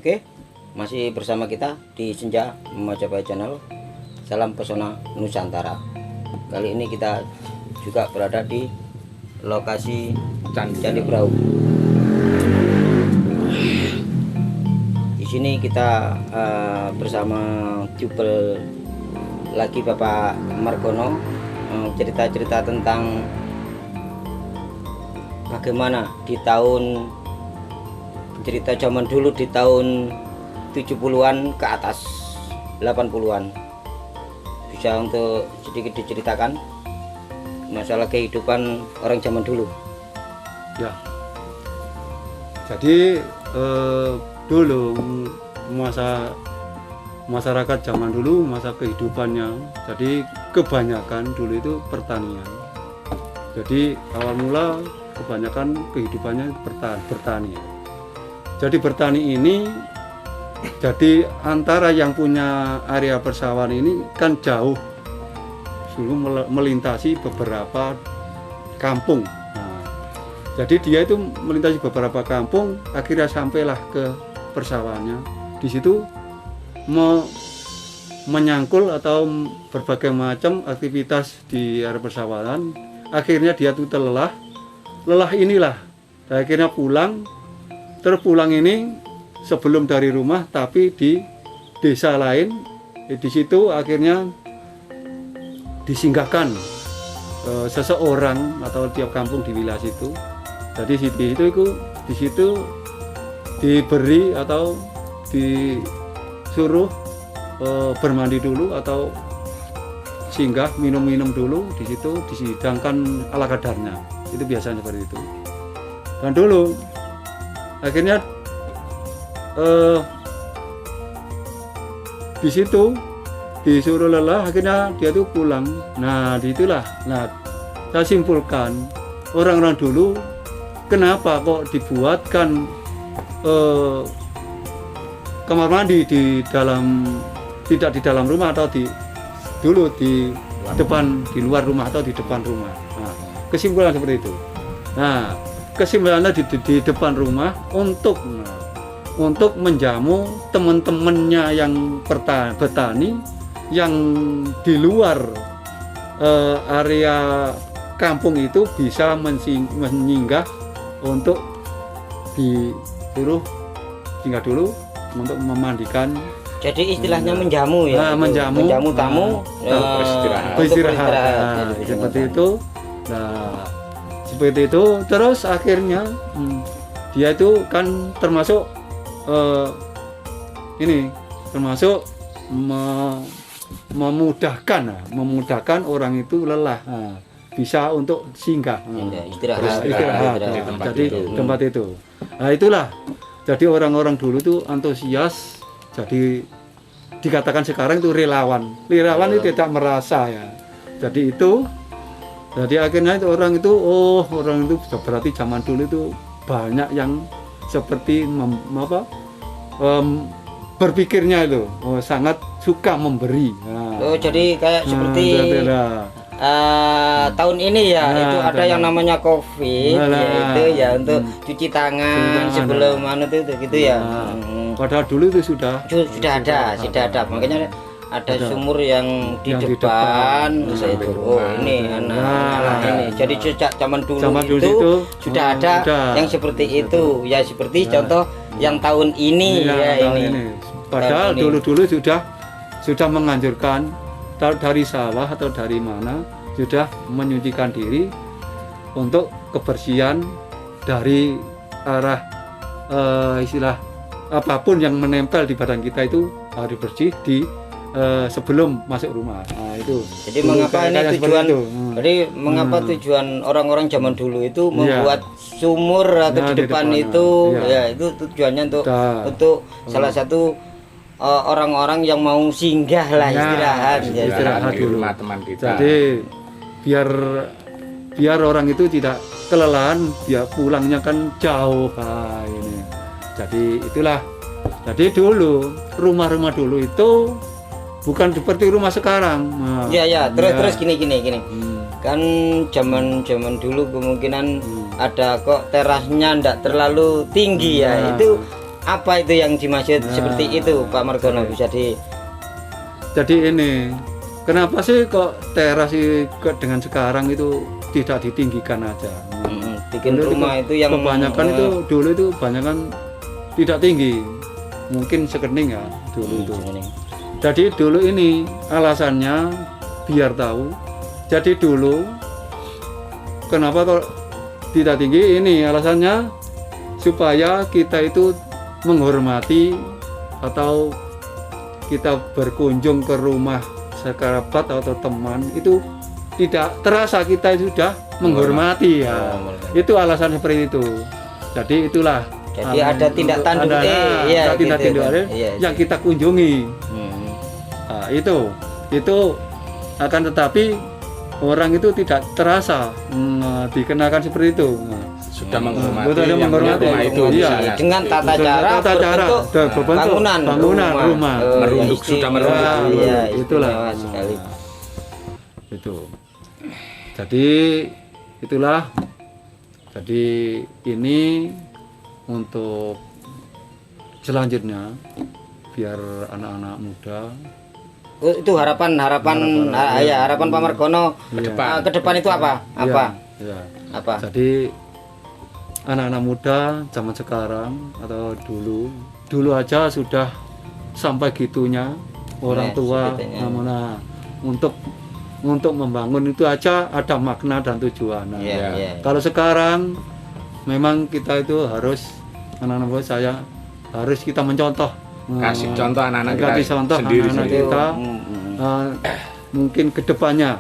Oke, masih bersama kita di Senja Majapahit Channel. Salam pesona Nusantara. Kali ini kita juga berada di lokasi Candi Brau. Di sini kita bersama Jubel lagi Bapak Margono, cerita-cerita tentang bagaimana di tahun cerita zaman dulu di tahun 70-an ke atas 80-an. Bisa untuk sedikit diceritakan masalah kehidupan orang zaman dulu. Ya. Jadi dulu masyarakat zaman dulu, masa kehidupannya, jadi kebanyakan dulu itu pertanian. Jadi awal mula kebanyakan kehidupannya bertani. Jadi bertani ini, jadi antara yang punya area persawahan ini kan jauh, dulu melintasi beberapa kampung. Nah, jadi dia itu melintasi beberapa kampung, akhirnya sampailah ke persawahannya. Di situ menyangkul atau berbagai macam aktivitas di area persawahan. Akhirnya dia tuh lelah inilah. Dan akhirnya pulang. Terpulang ini sebelum dari rumah, tapi di desa lain. Di situ akhirnya disinggahkan seseorang atau tiap kampung di wilayah situ. Jadi di situ diberi atau disuruh bermandi dulu atau singgah minum dulu di situ, disidangkan ala kadarnya. Itu biasanya seperti itu. Dan dulu akhirnya di situ disuruh lelah, akhirnya dia tuh pulang. Nah, disitulah saya simpulkan orang-orang dulu kenapa kok dibuatkan kamar mandi di dalam rumah atau di luar rumah atau di depan rumah. Nah, kesimpulan seperti itu. Nah, kesimpulannya di depan rumah untuk menjamu teman-temannya yang petani yang di luar area kampung itu bisa menyinggah untuk disuruh singgah dulu untuk memandikan. Jadi istilahnya menjamu ya. Menjamu tamu, beristirahat. Seperti itu. Nah, seperti itu. Terus akhirnya dia itu kan termasuk memudahkan orang itu lelah, bisa untuk singgah, istirahat. Jadi tempat itu. Nah, itulah. Jadi orang-orang dulu itu antusias. Jadi dikatakan sekarang itu relawan itu tidak merasa ya. Jadi akhirnya itu orang itu berarti zaman dulu itu banyak yang seperti berpikirnya itu sangat suka memberi. Nah, jadi kayak seperti tahun ini ya, itu ada yang namanya COVID, yaitu ya untuk cuci tangan sebelum itu gitu ya. Padahal dulu itu sudah ada. Makanya ada sumur yang di depan. Itu ini anak ini. Jadi sejak zaman dulu itu sudah ada yang seperti itu ya, seperti contoh yang tahun ini ini. Padahal dulu sudah menganjurkan dari sawah atau dari mana sudah menyucikan diri untuk kebersihan dari arah istilah apapun yang menempel di badan kita itu harus bersih sebelum masuk rumah. Nah, itu. Jadi mengapa ini tujuan? Jadi mengapa tujuan orang-orang zaman dulu itu membuat sumur atau di depan itu? Ya, itu tujuannya untuk salah satu orang-orang yang mau singgah lah, istirahat di rumah teman kita. Jadi biar orang itu tidak kelelahan, biar pulangnya kan jauh. Nah, ini. Jadi itulah. Jadi dulu rumah-rumah dulu itu bukan seperti rumah sekarang. Nah, terus gini. Kan zaman dulu kemungkinan ada kok terasnya ndak terlalu tinggi ya. Itu apa itu yang dimaksud seperti itu Pak Margono bisa di. Jadi ini kenapa sih kok teras dengan sekarang itu tidak ditinggikan aja? Bikin rumah itu yang kebanyakan itu dulu itu kebanyakan tidak tinggi, mungkin sekening ya dulu itu. Jadi dulu ini alasannya biar tahu. Jadi dulu kenapa kok tidak tinggi ini alasannya supaya kita itu menghormati atau kita berkunjung ke rumah sekerabat atau teman itu tidak terasa kita sudah menghormati ya. Itu alasan seperti itu. Jadi itulah. Jadi ada tindak tanduk tindak tanduk yang kita kunjungi. Nah, itu akan tetapi orang itu tidak terasa dikenakan seperti itu. Sudah menghormati, rumah itu dengan tata cara berbentuk bangunan rumah. Merunduk sudah merunduk. Itulah sekali. Itu. Jadi itulah. Jadi ini untuk selanjutnya biar anak-anak muda itu harapan Pak Margono ke depan itu apa? Apa? Jadi anak-anak muda zaman sekarang atau dulu aja sudah sampai gitunya orang tua untuk membangun itu aja ada makna dan tujuan. Kalau sekarang memang kita itu harus anak-anak muda saya harus kita mencontoh, kasih contoh anak-anak kita mungkin kedepannya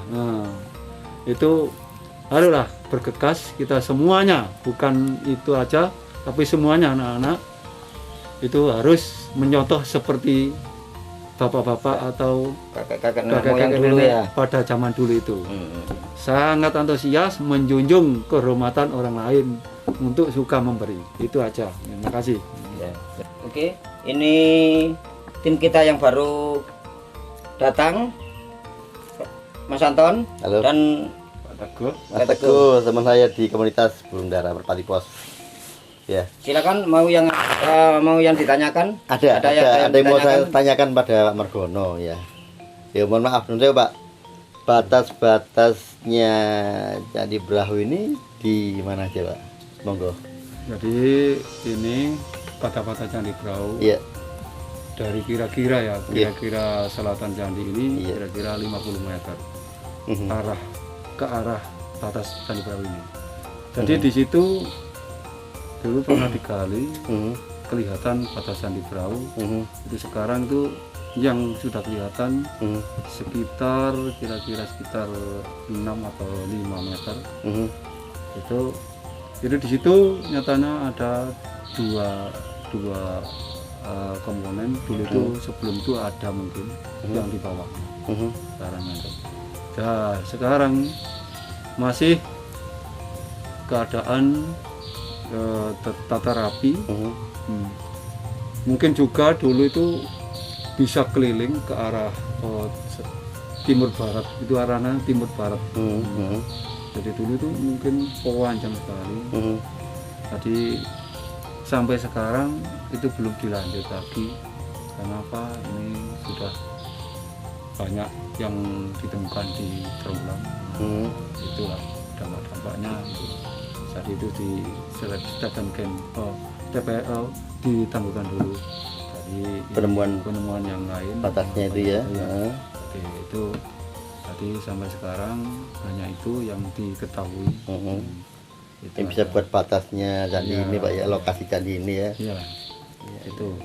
itu haruslah bergegas kita semuanya, bukan itu aja tapi semuanya anak-anak itu harus mencontoh seperti bapak-bapak atau kakek-kakek dulu pada zaman dulu itu. Sangat antusias menjunjung kehormatan orang lain untuk suka memberi. Itu aja. Terima kasih. Oke, ini tim kita yang baru datang, Mas Anton. Halo. Dan Mas Teguh, teman saya di komunitas Burung Dara Merpati Pos. Ya. Silakan mau yang ditanyakan. Ada yang mau saya tanyakan pada Pak Margono ya. Ya mohon maaf nanti Pak. Batas-batasnya Candi Brahu ini di mana aja Pak? Monggo. Jadi ini batas Candi Brahu. Iya. Dari kira-kira selatan candi ini kira-kira 50 meter. Ke arah batas Candi Brahu ini. Jadi di situ dulu pernah digali, kelihatan batas Candi Brahu. Itu sekarang itu yang sudah kelihatan sekitar kira-kira sekitar 6 atau 5 meter. Itu di situ nyatanya ada dua komponen. Dulu itu sebelum itu ada mungkin yang di bawah. Sekarang ada. Nah, sekarang masih keadaan tata rapi. Mungkin juga dulu itu bisa keliling ke arah timur barat, itu arahnya timur barat. Jadi dulu itu mungkin panjang sekali. Jadi sampai sekarang itu belum dilanjut lagi. Kenapa? Ini sudah banyak yang ditemukan di terowongan. Itulah dampak-dampaknya. Saat itu ditangguhkan dulu. Jadi penemuan yang lain batasnya itu ya. Oke, itu tadi sampai sekarang hanya itu yang diketahui. Itu yang bisa buat batasnya candi ini Pak ya, lokasi candi ini ya. Iya. Itu.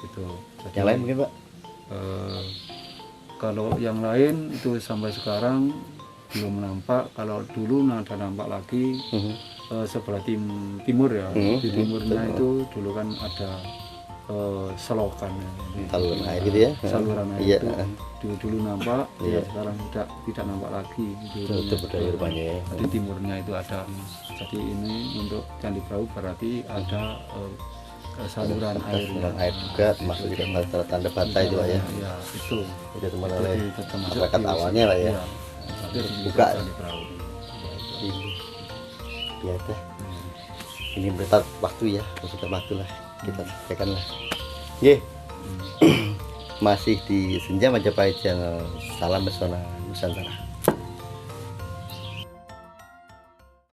Jadi, yang lain mungkin Pak? Kalau yang lain itu sampai sekarang belum nampak. Kalau dulu ada nampak lagi sebelah timur ya. Di timurnya itu dulu kan ada selokan saluran air gitu ya. Saluran air itu dulu nampak, sekarang tidak nampak lagi. Itu budaya rupanya ya. Di timurnya itu ada. Jadi ini untuk Candi Brahu berarti ada saluran air. Saluran air juga termasuk juga tanda bata itu Pak ya. Iya, itu. Itu teman oleh masyarakat awalnya lah ya. Buka. Iya dah. Ini berkat waktu ya, sudah waktu lah. kita sampaikan lah. Nggih. Masih di Senja Majapahit Channel. Salam pesona Nusantara.